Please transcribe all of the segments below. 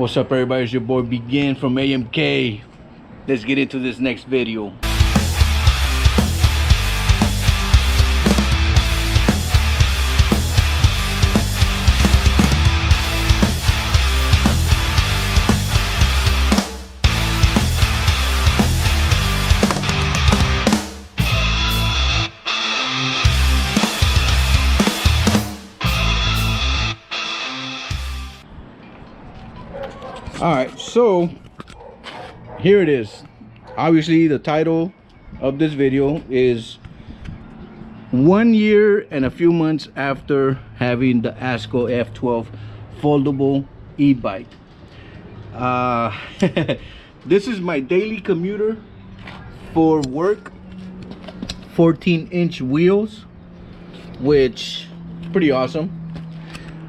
What's up, everybody? It's your boy Begin from AMK. Let's get into this next video. All right, so here it is. Obviously the title of this video is 1 year and a few months after having the Askgo F12 foldable e-bike. This is my daily commuter for work. 14-inch wheels, which is pretty awesome.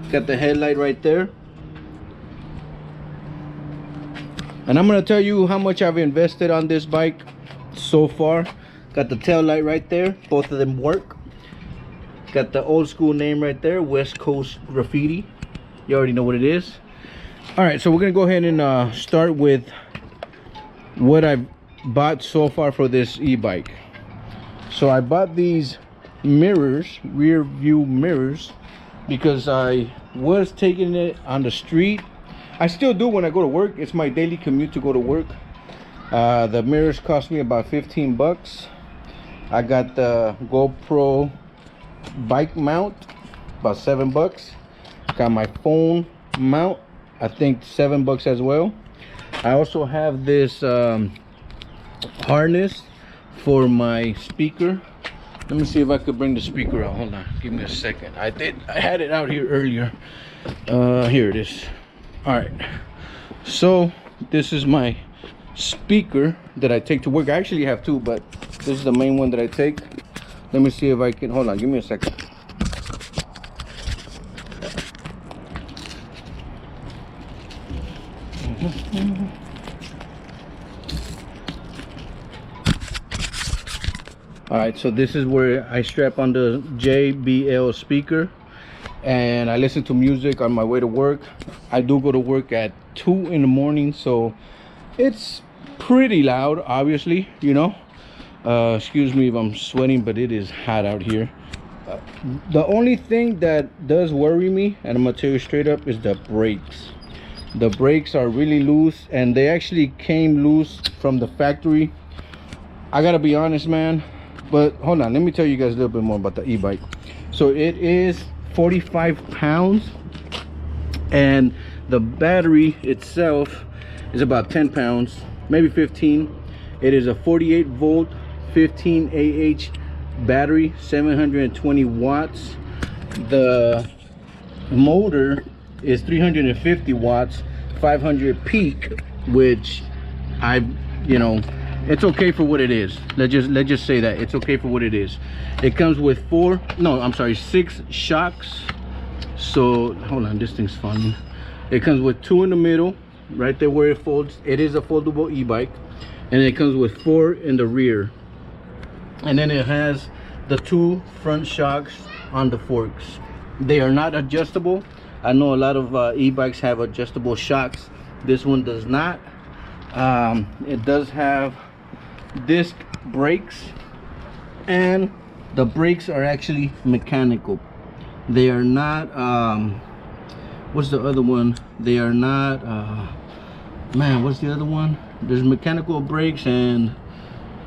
Got the headlight right there. And I'm gonna tell you how much I've invested on this bike so far. Got the tail light right there, both of them work. Got the old school name right there, West Coast Graffiti. You already know what it is. All right, so we're gonna go ahead and start with what I've bought so far for this e-bike. So I bought these mirrors, rear view mirrors, because I was taking it on the street. I still do when I go to work. It's my daily commute to go to work. The mirrors cost me about 15 bucks. I got the GoPro bike mount, about 7 bucks. Got my phone mount, I think 7 bucks as well. I also have this harness for my speaker. Let me see if I could bring the speaker out. Hold on, give me a second. I had it out here earlier. Here it is. All right, so this is my speaker that I take to work. I actually have two, but this is the main one that I take. Let me see if I can, hold on, give me a second. All right, so this is where I strap on the JBL speaker and I listen to music on my way to work. I do go to work at 2 in the morning, so it's pretty loud, obviously, you know. Excuse me if I'm sweating, but it is hot out here. The only thing that does worry me, and I'm gonna tell you straight up, is the brakes. The brakes are really loose, and they actually came loose from the factory. I gotta be honest, man. But hold on, let me tell you guys a little bit more about the e-bike. So it is 45 pounds, and the battery itself is about 10 pounds, maybe 15. It is a 48 volt 15 AH battery, 720 watts. The motor is 350 watts, 500 peak, which it's okay for what it is. Let's just say that it's okay for what it is. It comes with 6 shocks. So hold on, this thing's funny. It comes with 2 in the middle, right there where it folds. It is a foldable e-bike, and it comes with 4 in the rear, and then it has the 2 front shocks on the forks. They are not adjustable. I know a lot of e-bikes have adjustable shocks. This one does not. It does have disc brakes, and the brakes are actually mechanical. They are not what's the other one? They are not man, what's the other one? There's mechanical brakes, and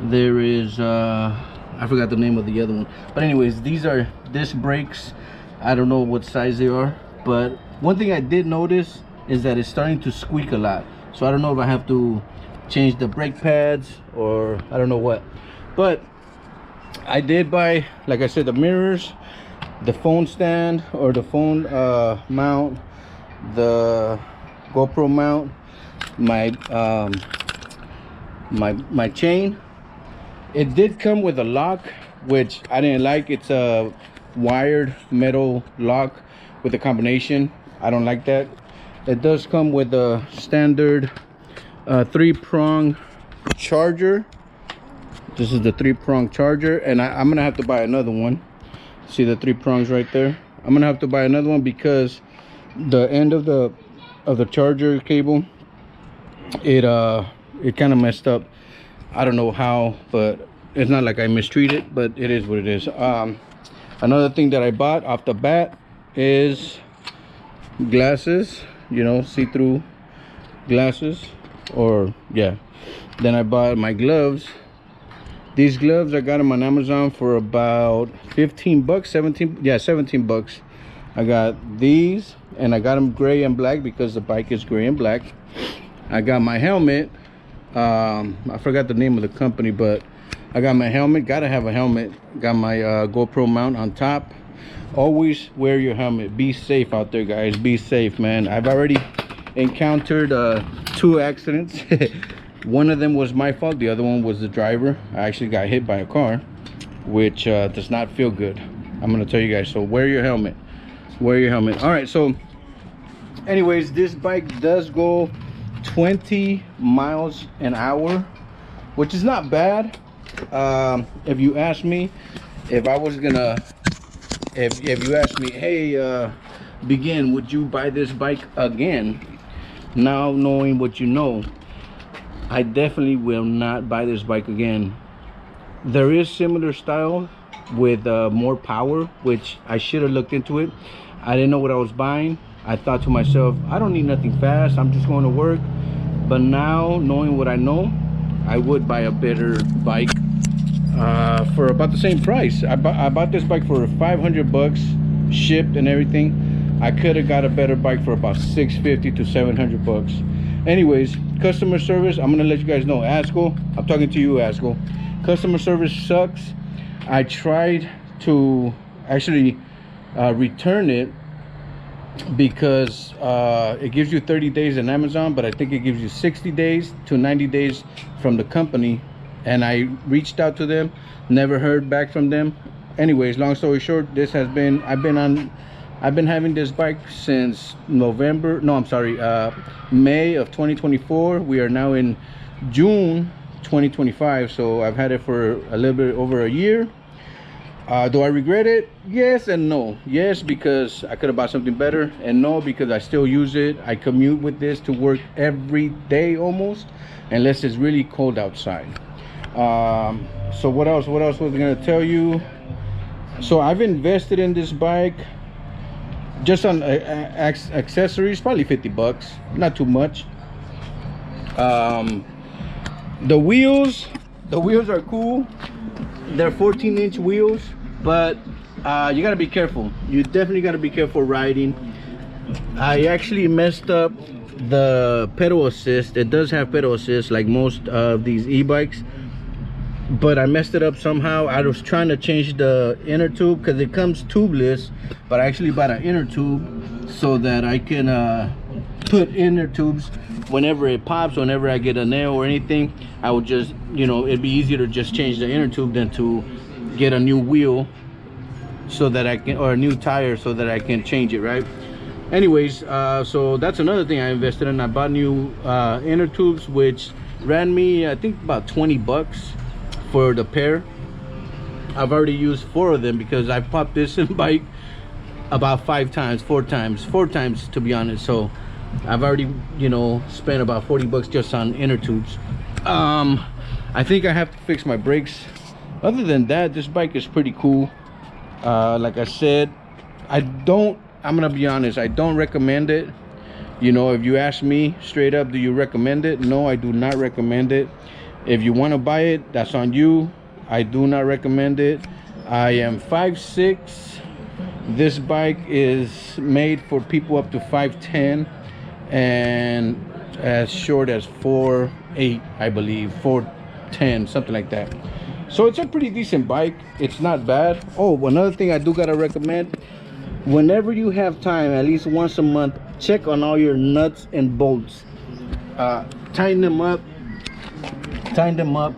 there is I forgot the name of the other one. But anyways, these are disc brakes. I don't know what size they are, but one thing I did notice is that it's starting to squeak a lot. So I don't know if I have to change the brake pads or I don't know what. But I did buy, like I said, the mirrors, the phone stand or the phone mount, the GoPro mount, my chain. It did come with a lock, which I didn't like. It's a wired metal lock with a combination. I don't like that. It does come with a standard 3-prong charger. This is the 3-prong charger, and I'm gonna have to buy another one. See the 3 prongs right there? I'm gonna have to buy another one because the end of the of the charger cable, it kind of messed up. I don't know how, but it's not like I mistreated, but it is what it is. Another thing that I bought off the bat is glasses, you know, see-through glasses, or yeah. Then I bought my gloves. These gloves, I got them on Amazon for about 15 bucks, 17, yeah, 17 bucks. I got these, and I got them gray and black because the bike is gray and black. I got my helmet. I forgot the name of the company, but I got my helmet. Gotta have a helmet. Got my GoPro mount on top. Always wear your helmet. Be safe out there, guys. Be safe, man. I've already encountered 2 accidents. One of them was my fault, the other one was the driver. I actually got hit by a car, which does not feel good. I'm gonna tell you guys. So wear your helmet. Wear your helmet. All right, so anyways, this bike does go 20 miles an hour, which is not bad. If you ask me, if I was gonna, if you ask me, hey, Begin, would you buy this bike again? Now knowing what you know, I definitely will not buy this bike again. There is similar style with more power, which I should have looked into it. I didn't know what I was buying. I thought to myself, I don't need nothing fast, I'm just going to work. But now knowing what I know, I would buy a better bike for about the same price. I bought this bike for 500 bucks shipped and everything. I could have got a better bike for about 650 to 700 bucks. Anyways, customer service, I'm gonna let you guys know. Askgo, I'm talking to you, Askgo. Customer service sucks. I tried to actually return it because it gives you 30 days in Amazon, but I think it gives you 60 days to 90 days from the company. And I reached out to them, never heard back from them. Anyways, long story short, this has been, I've been having this bike since November, no, I'm sorry, May of 2024. We are now in June 2025, so I've had it for a little bit over a year. Do I regret it? Yes and no. Yes, because I could have bought something better, and no, because I still use it. I commute with this to work every day almost, unless it's really cold outside. So what else was I gonna tell you? So I've invested in this bike just on accessories, probably 50 bucks, not too much. The wheels are cool. They're 14-inch wheels, but you gotta be careful. You definitely gotta be careful riding. I actually messed up the pedal assist. It does have pedal assist like most of these e-bikes, but I messed it up somehow. I was trying to change the inner tube because it comes tubeless, but I actually bought an inner tube so that I can put inner tubes whenever it pops. Whenever I get a nail or anything, I would just, you know, it'd be easier to just change the inner tube than to get a new wheel so that I can, or a new tire so that I can change it, right? Anyways, so that's another thing I invested in. I bought new inner tubes, which ran me, I think, about 20 bucks for the pair. I've already used 4 of them because I popped this bike about 4 times to be honest. So I've already, you know, spent about 40 bucks just on inner tubes. I think I have to fix my brakes. Other than that, this bike is pretty cool. Like I said, I'm gonna be honest, I don't recommend it. You know, if you ask me straight up, do you recommend it? No, I do not recommend it. If you want to buy it, that's on you. I do not recommend it. I am 5'6". This bike is made for people up to 5'10", and as short as 4'8", I believe, 4'10", something like that. So it's a pretty decent bike. It's not bad. Oh, another thing I do gotta recommend, whenever you have time, at least once a month, check on all your nuts and bolts. Tighten them up,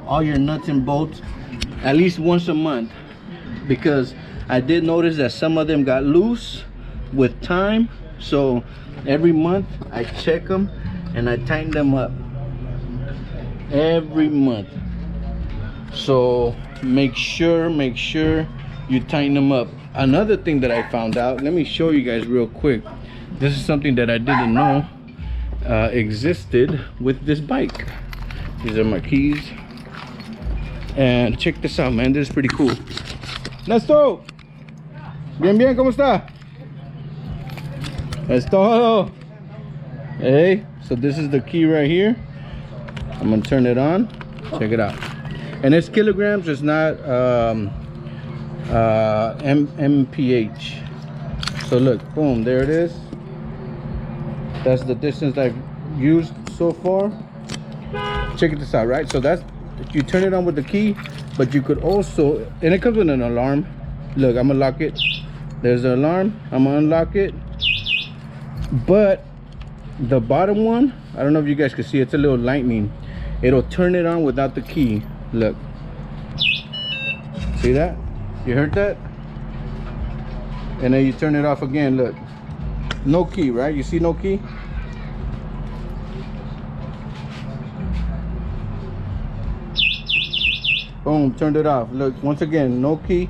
all your nuts and bolts, at least once a month, because I did notice that some of them got loose with time. So every month I check them and I tighten them up every month. So make sure you tighten them up. Another thing that I found out, let me show you guys real quick. This is something that I didn't know. existed with this bike. These are my keys. And check this out, man. This is pretty cool. Néstor, bien, bien, ¿cómo está? Es todo. Hey, so this is the key right here. I'm gonna turn it on. Check it out. And it's kilograms. It's not mph. So look, boom, there it is. That's the distance I've used so far. Check this out, right? So that's, you turn it on with the key, but you could also, and it comes with an alarm. Look, I'm gonna lock it. There's the alarm. I'm gonna unlock it. But the bottom one, I don't know if you guys can see, it's a little lightning. It'll turn it on without the key. Look. See that? You heard that? And then you turn it off again. Look. No key, right? You see no key? Boom, turned it off. Look, once again, no key.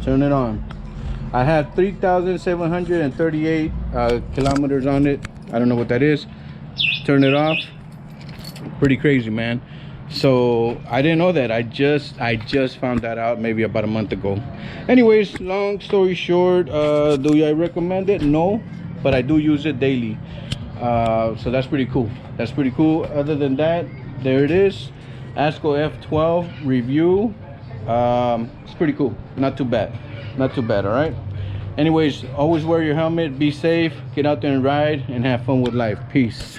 Turn it on. I have 3,738 kilometers on it. I don't know what that is. Turn it off. Pretty crazy, man. So I didn't know that. I just found that out maybe about a month ago. Anyways, long story short, do I recommend it? No, but I do use it daily. So that's pretty cool. That's pretty cool. Other than that, there it is. Askgo F12 review. It's pretty cool. Not too bad. Not too bad. All right. Anyways, always wear your helmet. Be safe. Get out there and ride and have fun with life. Peace.